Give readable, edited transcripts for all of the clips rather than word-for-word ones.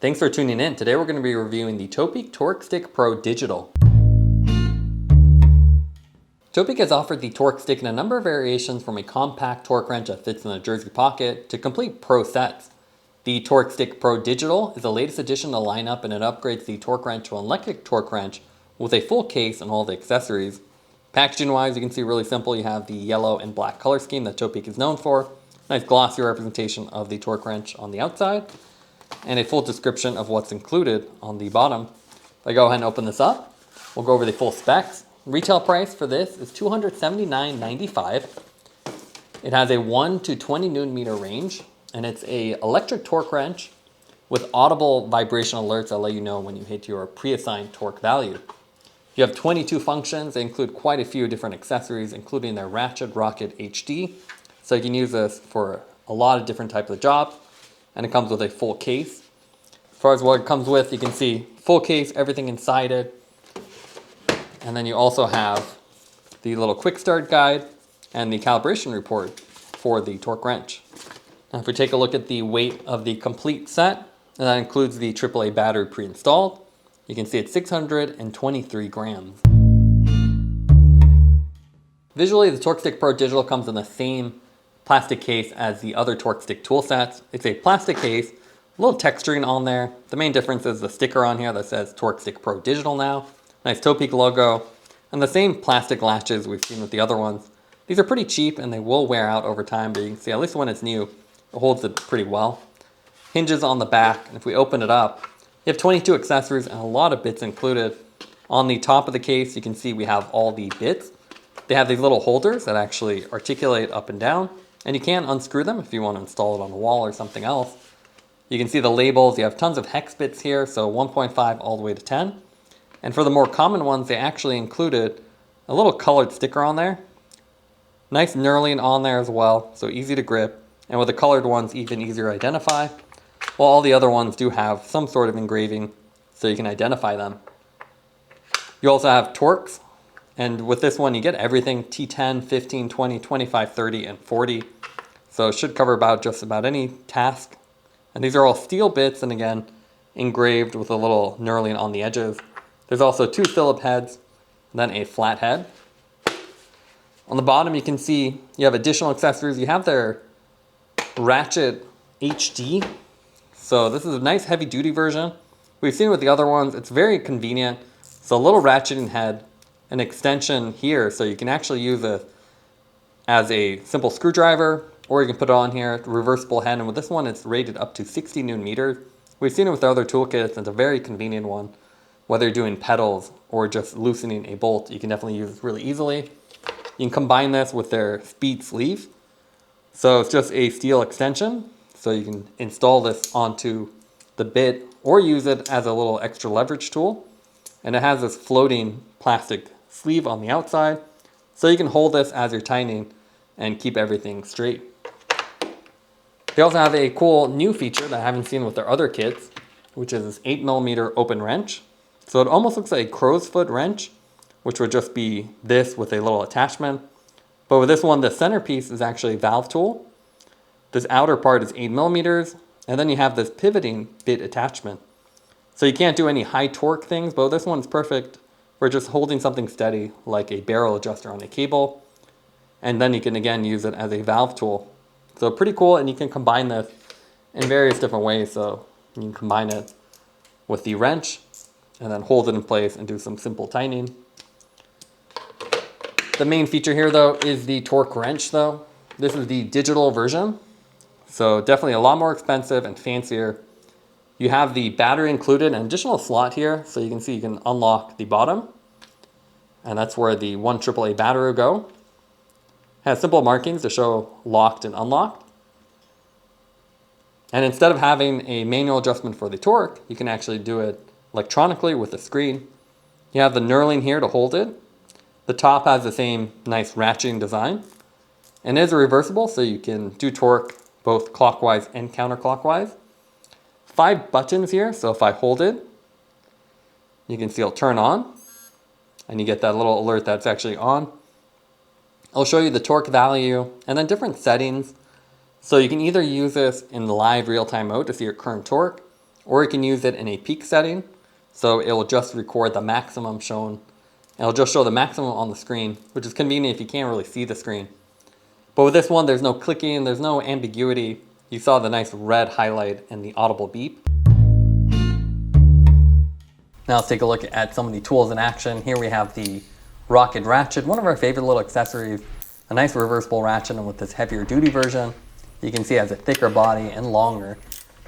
Thanks for tuning in. Today we're going to be reviewing the Topeak Torq Stick Pro Digital. Topeak has offered the Torq Stick in a number of variations, from a compact torque wrench that fits in a jersey pocket to complete pro sets. The Torq Stick Pro Digital is the latest addition to the lineup, and it upgrades the torque wrench to an electric torque wrench with a full case and all the accessories. Packaging wise, you can see really simple. You have the yellow and black color scheme that Topeak is known for. Nice glossy representation of the torque wrench on the outside, and a full description of what's included on the bottom. If I go ahead and open this up, we'll go over the full specs. Retail price for this is $279.95. It has a 1 to 20 Newton meter range, and it's a electric torque wrench with audible vibration alerts that let you know when you hit your pre-assigned torque value. You have 22 functions. They include quite a few different accessories, including their Ratchet Rocket HD. So you can use this for a lot of different types of jobs, and it comes with a full case. As far as what it comes with, you can see full case, everything inside it. And then you also have the little quick start guide and the calibration report for the torque wrench. Now if we take a look at the weight of the complete set, and that includes the AAA battery pre-installed, you can see it's 623 grams. Visually, the Torq Stick Pro Digital comes in the same plastic case as the other Torq Stick tool sets. It's a plastic case, a little texturing on there. The main difference is the sticker on here that says Torq Stick Pro Digital now. Nice Topeak logo, and the same plastic latches we've seen with the other ones. These are pretty cheap and they will wear out over time, but you can see at least when it's new, it holds it pretty well. Hinges on the back, and if we open it up, you have 22 accessories and a lot of bits included. On the top of the case, you can see we have all the bits. They have these little holders that actually articulate up and down, and you can unscrew them if you want to install it on a wall or something else. You can see the labels. You have tons of hex bits here, so 1.5 all the way to 10. And for the more common ones, they actually included a little colored sticker on there. Nice knurling on there as well, so easy to grip. And with the colored ones, even easier to identify. While all the other ones do have some sort of engraving, so you can identify them. You also have Torx. And with this one, you get everything: T10, 15, 20, 25, 30, and 40. So it should cover just about any task. And these are all steel bits, and again, engraved with a little knurling on the edges. There's also 2 Phillip heads, and then a flat head. On the bottom, you can see you have additional accessories. You have their Ratchet HD. So this is a nice heavy duty version. We've seen it with the other ones. It's very convenient. It's a little ratcheting head, an extension here, so you can actually use it as a simple screwdriver, or you can put it on here, reversible head. And with this one, it's rated up to 60 Newton meters. We've seen it with the other toolkits. It's a very convenient one. Whether you're doing pedals or just loosening a bolt, you can definitely use this really easily. You can combine this with their speed sleeve. So it's just a steel extension. So you can install this onto the bit or use it as a little extra leverage tool. And it has this floating plastic sleeve on the outside. So you can hold this as you're tightening and keep everything straight. They also have a cool new feature that I haven't seen with their other kits, which is this 8mm open wrench. So it almost looks like a crow's foot wrench, which would just be this with a little attachment. But with this one, the centerpiece is actually a valve tool. This outer part is 8mm, and then you have this pivoting bit attachment. So you can't do any high torque things, but this one's perfect for just holding something steady, like a barrel adjuster on a cable. And then you can again use it as a valve tool. So pretty cool, and you can combine this in various different ways. So you can combine it with the wrench, and then hold it in place and do some simple tightening. The main feature here though is the torque wrench though. This is the digital version. So definitely a lot more expensive and fancier. You have the battery included, an additional slot here. So you can see you can unlock the bottom. And that's where the 1 AAA battery will go. It has simple markings to show locked and unlocked. And instead of having a manual adjustment for the torque, you can actually do it electronically with the screen. You have the knurling here to hold it. The top has the same nice ratcheting design, and it is reversible, so you can do torque both clockwise and counterclockwise. 5 buttons here, so if I hold it, you can see it'll turn on, and you get that little alert that's actually on. I'll show you the torque value and then different settings. So you can either use this in live real-time mode to see your current torque, or you can use it in a peak setting. So it will just record the maximum shown. It'll just show the maximum on the screen, which is convenient if you can't really see the screen. But with this one, there's no clicking, there's no ambiguity. You saw the nice red highlight and the audible beep. Now let's take a look at some of the tools in action. Here we have the Rocket ratchet, one of our favorite little accessories. A nice reversible ratchet, and with this heavier duty version, you can see it has a thicker body and longer.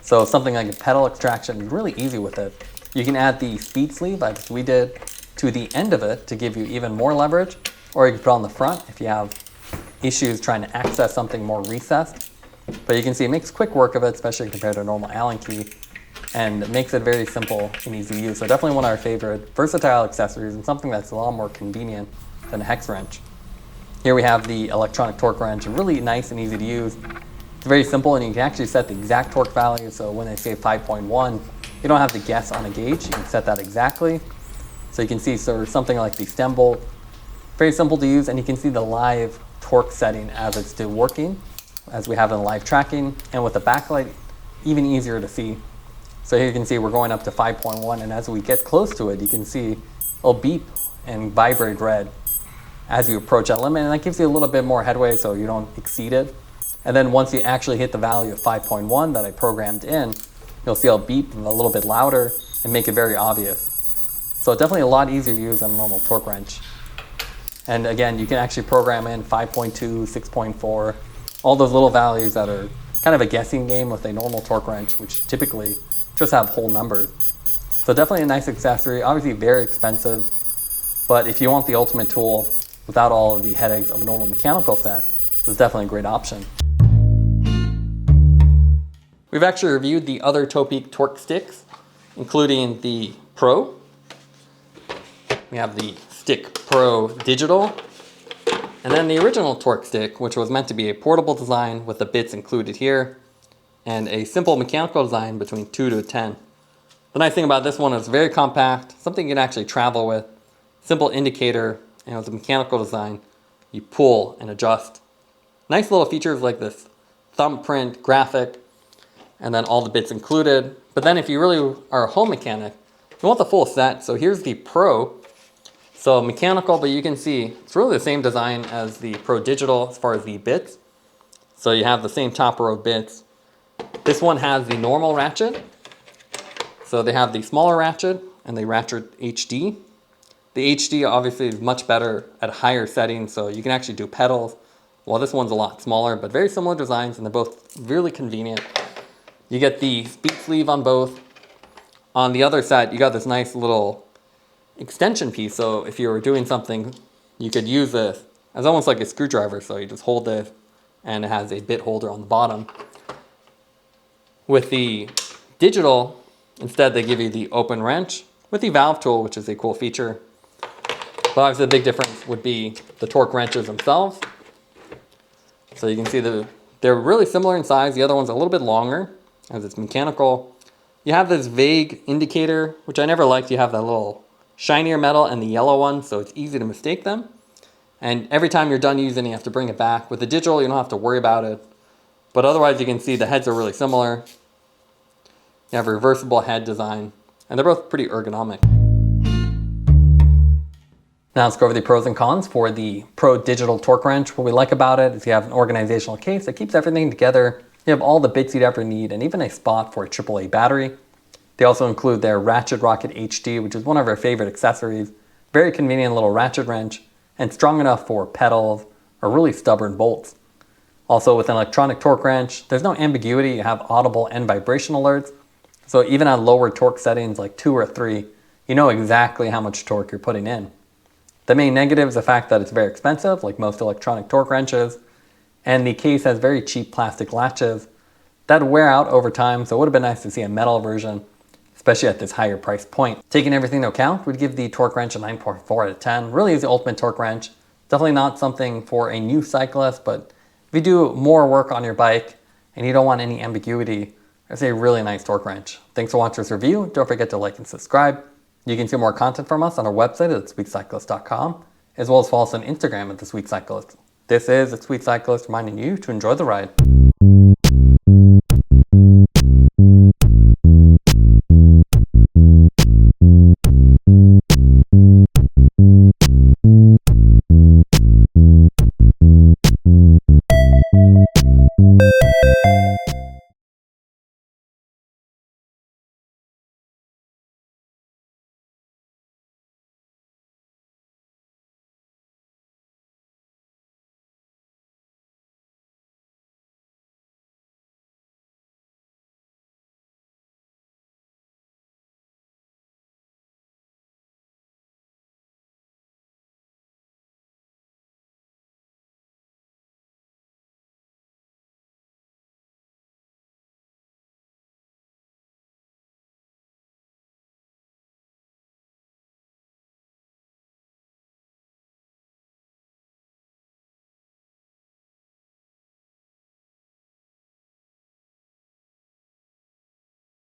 So something like a pedal extraction is really easy with it. You can add the speed sleeve, as we did, to the end of it to give you even more leverage, or you can put it on the front if you have issues trying to access something more recessed. But you can see it makes quick work of it, especially compared to a normal Allen key, and it makes it very simple and easy to use. So definitely one of our favorite versatile accessories, and something that's a lot more convenient than a hex wrench. Here we have the electronic torque wrench, really nice and easy to use. It's very simple, and you can actually set the exact torque value. So when they say 5.1, you don't have to guess on a gauge. You can set that exactly. So you can see something like the stem bolt, very simple to use, and you can see the live torque setting as it's still working, as we have in live tracking, and with the backlight, even easier to see. So here you can see we're going up to 5.1, and as we get close to it, you can see it'll beep and vibrate red as you approach that limit, and that gives you a little bit more headway so you don't exceed it. And then once you actually hit the value of 5.1 that I programmed in, you'll see it'll beep a little bit louder and make it very obvious. So definitely a lot easier to use than a normal torque wrench. And again, you can actually program in 5.2, 6.4, all those little values that are kind of a guessing game with a normal torque wrench, which typically just have whole numbers. So definitely a nice accessory, obviously very expensive, but if you want the ultimate tool without all of the headaches of a normal mechanical set, it's definitely a great option. We've actually reviewed the other Topeak Torq sticks, including the Pro. We have the Stick Pro Digital, and then the original Torq stick, which was meant to be a portable design with the bits included here, and a simple mechanical design between 2 to 10. The nice thing about this one is it's very compact, something you can actually travel with, simple indicator, and with a mechanical design, you pull and adjust. Nice little features like this thumbprint graphic, and then all the bits included. But then if you really are a home mechanic, you want the full set. So here's the Pro. So mechanical, but you can see it's really the same design as the Pro Digital as far as the bits. So you have the same top row bits. This one has the normal ratchet. So they have the smaller ratchet and the Ratchet HD. The HD obviously is much better at higher settings, so you can actually do pedals. Well, this one's a lot smaller, but very similar designs, and they're both really convenient. You get the speed sleeve on both. On the other side, you got this nice little extension piece, so if you were doing something, you could use this as almost like a screwdriver. So you just hold this, and it has a bit holder on the bottom. With the digital, instead they give you the open wrench with the valve tool, which is a cool feature. But obviously the big difference would be the torque wrenches themselves. So you can see they're really similar in size. The other one's a little bit longer as it's mechanical. You have this vague indicator, which I never liked. You have that little shinier metal and the yellow one, so it's easy to mistake them. And every time you're done using it, you have to bring it back. With the digital, you don't have to worry about it. But otherwise, you can see the heads are really similar. You have a reversible head design, and they're both pretty ergonomic. Now let's go over the pros and cons for the Pro Digital Torque Wrench. What we like about it is you have an organizational case that keeps everything together. You have all the bits you'd ever need, and even a spot for a AAA battery. They also include their Ratchet Rocket HD, which is one of our favorite accessories. Very convenient little ratchet wrench, and strong enough for pedals or really stubborn bolts. Also with an electronic torque wrench, there's no ambiguity. You have audible and vibration alerts. So even at lower torque settings like 2 or 3, you know exactly how much torque you're putting in. The main negative is the fact that it's very expensive, like most electronic torque wrenches, and the case has very cheap plastic latches that wear out over time, so it would have been nice to see a metal version, especially at this higher price point. Taking everything into account, we'd give the torque wrench a 9.4 out of 10. Really is the ultimate torque wrench. Definitely not something for a new cyclist, but if you do more work on your bike and you don't want any ambiguity, it's a really nice torque wrench. Thanks for watching this review. Don't forget to like and subscribe. You can see more content from us on our website at thesweetcyclist.com, as well as follow us on Instagram at thesweetcyclist. This is The Sweet Cyclist reminding you to enjoy the ride.